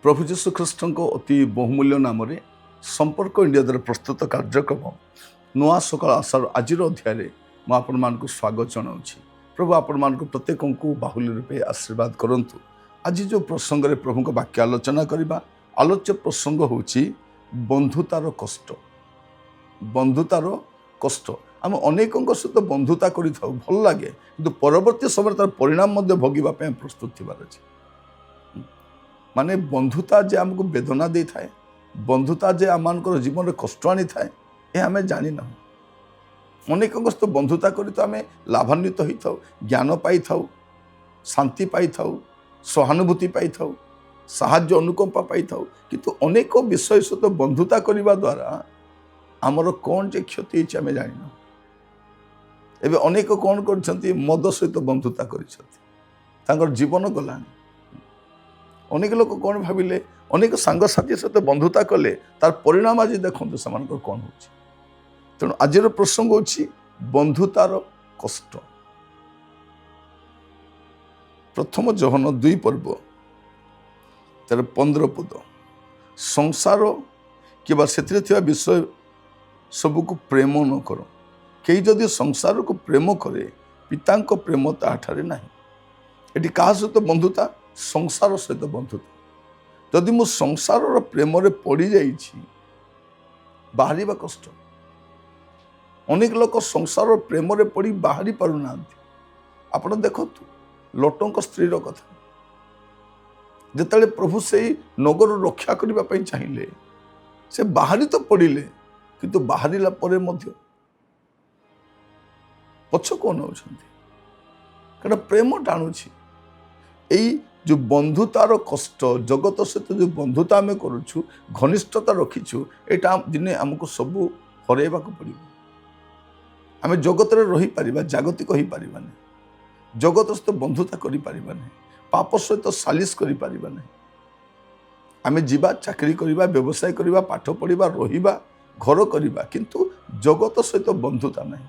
प्रभु जीशु ख्रीष्ट अति बहुमूल्य नाम संपर्क इंडिया द्वारा प्रस्तुत कार्यक्रम नुआ सकाल आशार आज अध्याय मुझे स्वागत जनाऊँगी। प्रभु आपण मान प्रत्येक को बाहुल्य रूपे आशीर्वाद करंतु। आज जो प्रसंग में प्रभु वाक्य आलोचना करवा आलोच्य प्रसंग होची बंधुतार कष्ट। बंधुतार कष्ट आम अनेक सहित बंधुता कर भल लगे कि परवर्ती समय तार परिणाम भोगवाई प्रस्तुत थी माने बंधुता जे आमको वेदना दे थाए, बंधुता जे आम जीवन में कष्ट आनी थाए ये आम जानी ना। अनेक सहित बंधुता कर तो आम लाभान्वित होई थाउ, ज्ञान पाई थाउ, शांति पाई थाउ, सहानुभूति पाई थाउ, साहाय्य अनुकंपा पाई थाउ। किंतु अनेक विषय सहित बंधुता करने द्वारा आमर कौन जे क्षति होती आम जानी ना। एबे अनेक कौन कर मद सहित बंधुता कर जीवन गलानी। अनेक लोक कौन भाविले अनेक सांगसाथी सहित बंधुता कले तार परिणाम आज देखते से कौन हो। तेणु आज प्रसंग होची बंधुतार कष्ट। प्रथम जोहन 2 पर्व तार 15 पद संसार कि से विषय सबको प्रेम न कर कई जदि संसार को प्रेम करे पिता प्रेम ताठारे नहीं। एटी क्या सहित बंधुता संसार सहित बंधुता। जदि मु संसार प्रेम रे पड़ी जाइछि बाहरी कष्ट। अनेक लोक संसार प्रेम रे पड़ी बाहरी पारु नांती। आपण देखतु लोटों स्त्री कथा जिते प्रभु से नगर रक्षा करने चाहिए से बाहरी तो पड़े किंतु बाहरिला परे मध्य पछ कौन होती कारण प्रेम टाणुछि। यही जो बंधुतार कष्ट जगत सहित जो बंधुता आम करुचु घनिष्ठता रखीचु यहाँ दिने आमको सबू हरैवा पड़ो। आम जगत रही पारिबा जागतिक हो पारिबानी, जगत सहित बंधुता करि पारिबानी, पाप सहित सालिश करि पारिबानी। आम जीवा चाकरी करवा व्यवसाय करवा पाठ पढ़ा रहिबा घर करवा किंतु जगत सहित बंधुता नहीं।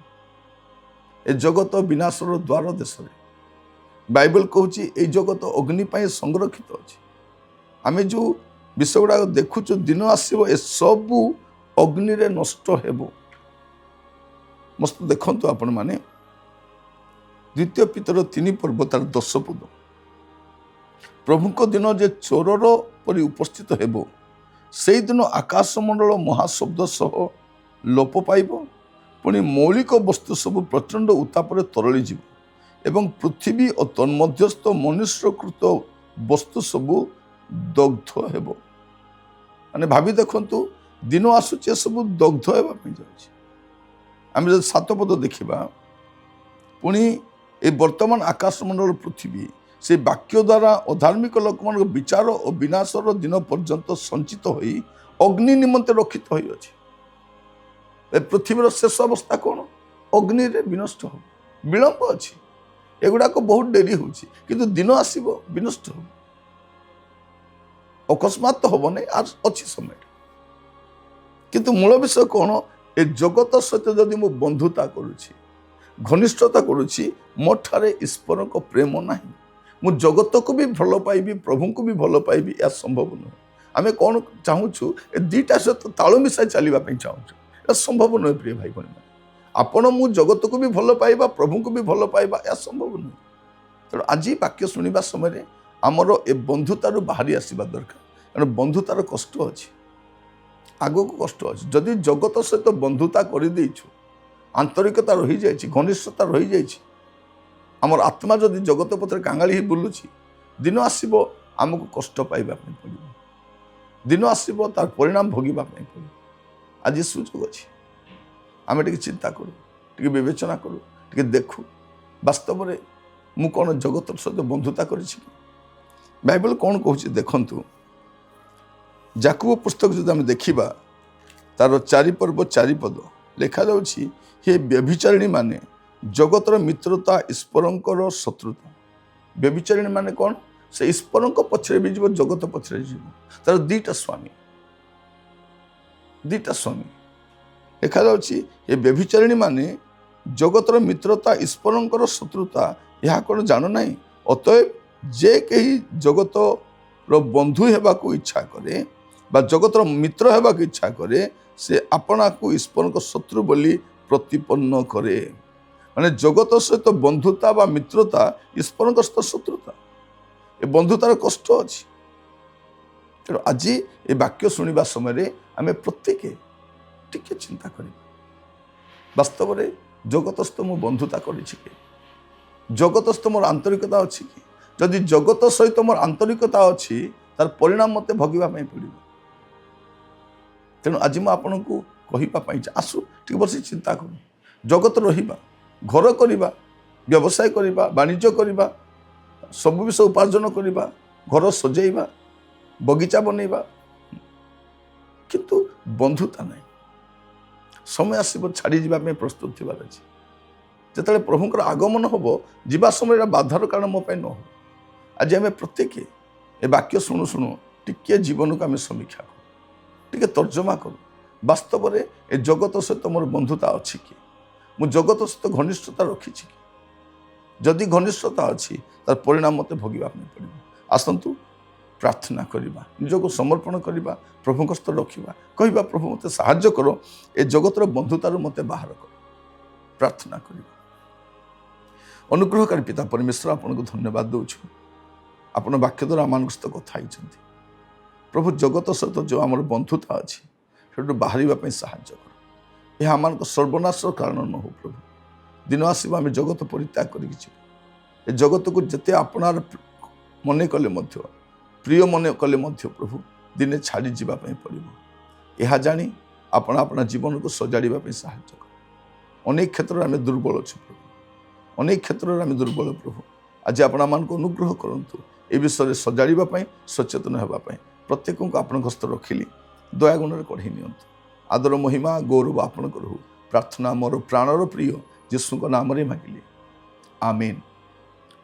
ए जगत विनाशर द्वार देश बाइबल कहूँ ये जगत अग्नि पाई संरक्षित अच्छे। आम जो विषय गुड़ा देखुचु दिन आसो ए सबू अग्नि रे नष्ट हेबो। मस्त देखंतु आपण माने 2 पीतर 3 पर्व तार 10 पद प्रभु को दिन जे चोरर परि उपस्थित हेबो से दिन आकाशमंडल महाशब्द सह लोप पाइब पुणी मौलिक वस्तु सब प्रचंड उत्तापर तरली जीव एवं पृथ्वी और तन्मध्यस्थ मनुष्यकृत वस्तु सबू दग्ध हेब। माने भावी देखंतु दिन आसुचे सब दग्ध होगा जाऊँगी। आम जब 7 पद देखा पुणी ए वर्तमान आकाशमंडल पृथ्वी से वाक्य द्वारा अधार्मिक लोक मान विचार और विनाशर दिन पर्यंत संचित होई अग्नि निमंते रक्षित होई अछि। पृथ्वीर शेष अवस्था कौन अग्नि रे विनष्ट हो विलंब अच्छी। एगुड़ा को बहुत डेरी होची किंतु दिन आसीबो विनष्ट हो अकस्मात तो हम नहीं आज अच्छी समय। किंतु मूल विषय कौन ए जगत सहित जदि मु बंधुता करुछि घनिष्ठता करुछि मोठारे ईश्वर को प्रेम नहीं। मु जगत को भी भल पाइबी प्रभु को भी भल पाइबी या संभव नुह। आम कौन चाहूँ ए दुईटा सहित ताल मिसाई चलवाई चाहूँ या संभव नुहे। प्रिय भाई बहन आपण मु जगत को भी भल पाइबा प्रभु को भी भल पाइबा या संभव नुह। तेणु आज वाक्य शुणा समय आमर ए बंधुतार बाहरी आसवा दरकार कारण बंधुतार कष्ट अच्छी आग को कष्ट अच्छी। जदि जगत सहित बंधुता कर आंतरिकता रही जाइए घनिष्ठता रही जाइए আমার আত্মা যদি জগত পথে কাঙাଳି হয়ে বুলুছি, দিন আসব আমাকে কষ্ট পাইবা পড়ব, দিন আসব তার পরিণাম ভোগিবা পড়ব। আজ সুযোগ আছে, আমি টিকে চিন্তা করু, টিকে বিবেচনা করু, টিকে দেখু বাস্তবরে মু কোন জগতর সহিত বন্ধুতা করেছি। বাইবেল কোণ কହୁଛି দেখন্তু, ଯାକୁବ ପୁସ୍ତକ ଯଦି ଆମେ ଦେଖିବା ତାର 4 ପର୍ବ 4 ପଦ ଲେଖାଯାଉଛି, ହେ ବ୍ୟଭିଚାରିଣୀ ମାନେ ଜଗତର ମିତ୍ରତା ଈଶ୍ୱରଙ୍କର ଶତ୍ରୁତା। ବ୍ୟଭିଚାରିଣୀ ମାନେ କ'ଣ? ସେ ଈଶ୍ୱରଙ୍କ ପଛରେ ବି ଯିବ, ଜଗତ ପଛରେ ଯିବ। ତାର ଦିଟା ସ୍ୱାମୀ ଲେଖାଯାଉଛି, ଏ ବ୍ୟଭିଚାରିଣୀ ମାନେ ଜଗତର ମିତ୍ରତା ଈଶ୍ୱରଙ୍କର ଶତ୍ରୁତା, ଏହା କ'ଣ ଜାଣୁନାହିଁ? ଅତଏବ ଯେ କେହି ଜଗତର ବନ୍ଧୁ ହେବାକୁ ଇଚ୍ଛା କରେ ବା ଜଗତର ମିତ୍ର ହେବାକୁ ଇଚ୍ଛା କରେ, ସେ ଆପଣାକୁ ଈଶ୍ୱରଙ୍କ ଶତ୍ରୁ ବୋଲି ପ୍ରତିପନ୍ନ କରେ। ମାନେ ଜଗତ ସହିତ ବନ୍ଧୁତା ବା ମିତ୍ରତା ଈଶ୍ୱରଙ୍କ ସହିତ ଶତ୍ରୁତା। ଏ ବନ୍ଧୁତାର କଷ୍ଟ ଅଛି। ତେଣୁ ଆଜି ଏ ବାକ୍ୟ ଶୁଣିବା ସମୟରେ ଆମେ ପ୍ରତ୍ୟେକ ଟିକେ ଚିନ୍ତା କରିବା, ବାସ୍ତବରେ ଜଗତ ସହିତ ମୁଁ ବନ୍ଧୁତା କରିଛି କି? ଜଗତ ସହିତ ମୋର ଆନ୍ତରିକତା ଅଛି କି? ଯଦି ଜଗତ ସହିତ ମୋର ଆନ୍ତରିକତା ଅଛି, ତାର ପରିଣାମ ମୋତେ ଭୋଗିବା ପାଇଁ ପଡ଼ିବ। ତେଣୁ ଆଜି ମୁଁ ଆପଣଙ୍କୁ କହିବା ପାଇଁ ଆସୁ ଟିକେ ବସି ଚିନ୍ତା କରୁ। ଜଗତ ରହିବା, ଘର କରିବା, ବ୍ୟବସାୟ କରିବା, ବାଣିଜ୍ୟ କରିବା, ସବୁ ବିଷୟ ଉପାର୍ଜନ କରିବା, ଘର ସଜେଇବା, ବଗିଚା ବନେଇବା, କିନ୍ତୁ ବନ୍ଧୁତା ନାହିଁ। ସମୟ ଆସିବ ଛାଡ଼ି ଯିବା ପାଇଁ ପ୍ରସ୍ତୁତ ଥିବାର ଅଛି। ଯେତେବେଳେ ପ୍ରଭୁଙ୍କର ଆଗମନ ହେବ, ଯିବା ସମୟରେ ବାଧାର କାରଣ ମୋ ପାଇଁ ନ ହେବ। ଆଜି ଆମେ ପ୍ରତ୍ୟେକ ଏ ବାକ୍ୟ ଶୁଣୁ ଶୁଣୁ ଟିକିଏ ଜୀବନକୁ ଆମେ ସମୀକ୍ଷା କରୁ, ଟିକେ ତର୍ଜମା କରୁ। ବାସ୍ତବରେ ଏ ଜଗତ ସହିତ ମୋର ବନ୍ଧୁତା ଅଛି କି? ମୁଁ ଜଗତ ସହିତ ଘନିଷ୍ଠତା ରଖିଛି କି? ଯଦି ଘନିଷ୍ଠତା ଅଛି, ତାର ପରିଣାମ ମୋତେ ଭୋଗିବା ପାଇଁ ପଡ଼ିବ। ଆସନ୍ତୁ ପ୍ରାର୍ଥନା କରିବା, ନିଜକୁ ସମର୍ପଣ କରିବା, ପ୍ରଭୁଙ୍କ ସହିତ ରଖିବା, କହିବା ପ୍ରଭୁ ମୋତେ ସାହାଯ୍ୟ କର, ଏ ଜଗତର ବନ୍ଧୁତାରୁ ମୋତେ ବାହାର କର। ପ୍ରାର୍ଥନା କରିବା। ଅନୁଗ୍ରହକାରୀ ପିତା ପରମେଶ୍ୱର, ଆପଣଙ୍କୁ ଧନ୍ୟବାଦ ଦେଉଛୁ। ଆପଣ ବାକ୍ୟ ଦ୍ୱାରା ଆମମାନଙ୍କ ସହିତ କଥା ହେଇଛନ୍ତି। ପ୍ରଭୁ ଜଗତ ସହିତ ଯେଉଁ ଆମର ବନ୍ଧୁତା ଅଛି, ସେଠୁ ବାହାରିବା ପାଇଁ ସାହାଯ୍ୟ କର। ଏହା ଆମମାନଙ୍କ ସର୍ବନାଶର କାରଣ ନ ହେଉ ପ୍ରଭୁ। ଦିନ ଆସିବ ଆମେ ଜଗତ ପରିତ୍ୟାଗ କରିକି ଯିବୁ। ଏ ଜଗତକୁ ଯେତେ ଆପଣାର ମନେ କଲେ ମଧ୍ୟ, ପ୍ରିୟ ମନେ କଲେ ମଧ୍ୟ ପ୍ରଭୁ ଦିନେ ଛାଡ଼ି ଯିବା ପାଇଁ ପଡ଼ିବ। ଏହା ଜାଣି ଆପଣ ଆପଣା ଜୀବନକୁ ସଜାଡ଼ିବା ପାଇଁ ସାହାଯ୍ୟ କର। ଅନେକ କ୍ଷେତ୍ରରେ ଆମେ ଦୁର୍ବଳ ଅଛୁ ପ୍ରଭୁ, ଅନେକ କ୍ଷେତ୍ରରେ ଆମେ ଦୁର୍ବଳ ପ୍ରଭୁ। ଆଜି ଆପଣ ଆମମାନଙ୍କୁ ଅନୁଗ୍ରହ କରନ୍ତୁ, ଏ ବିଷୟରେ ସଜାଡ଼ିବା ପାଇଁ, ସଚେତନ ହେବା ପାଇଁ। ପ୍ରତ୍ୟେକଙ୍କୁ ଆପଣଙ୍କ ହସ୍ତ ରଖିଲି, ଦୟାଗୁଣରେ କଢ଼େଇ ନିଅନ୍ତୁ। ଆଦର ମହିମା ଗୌରବ ଆପଣଙ୍କର ହଉ। ପ୍ରାର୍ଥନା ମୋର ପ୍ରାଣର ପ୍ରିୟ ଯୀଶୁଙ୍କ ନାମରେ ମାଗିଲି, ଆମେନ୍।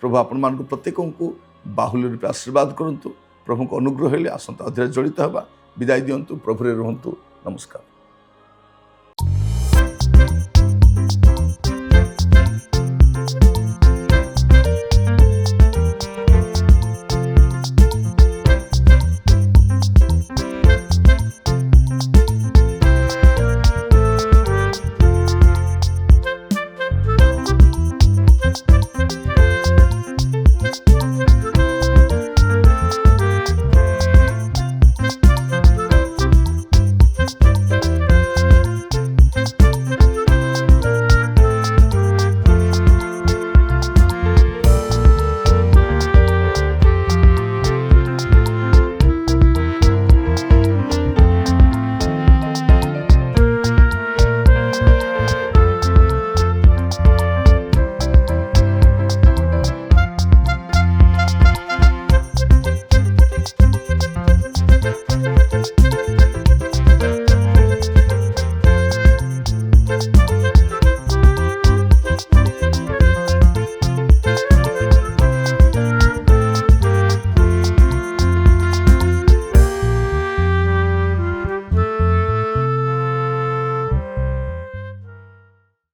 ପ୍ରଭୁ ଆପଣମାନଙ୍କୁ ପ୍ରତ୍ୟେକଙ୍କୁ ବାହୁଲ୍ୟ ରୂପେ ଆଶୀର୍ବାଦ କରନ୍ତୁ। ପ୍ରଭୁଙ୍କ ଅନୁଗ୍ରହ ହେଲେ ଆସନ୍ତା ଅଧ୍ୟାୟରେ ଜଡ଼ିତ ହେବା। ବିଦାୟ ଦିଅନ୍ତୁ। ପ୍ରଭୁରେ ରୁହନ୍ତୁ। ନମସ୍କାର।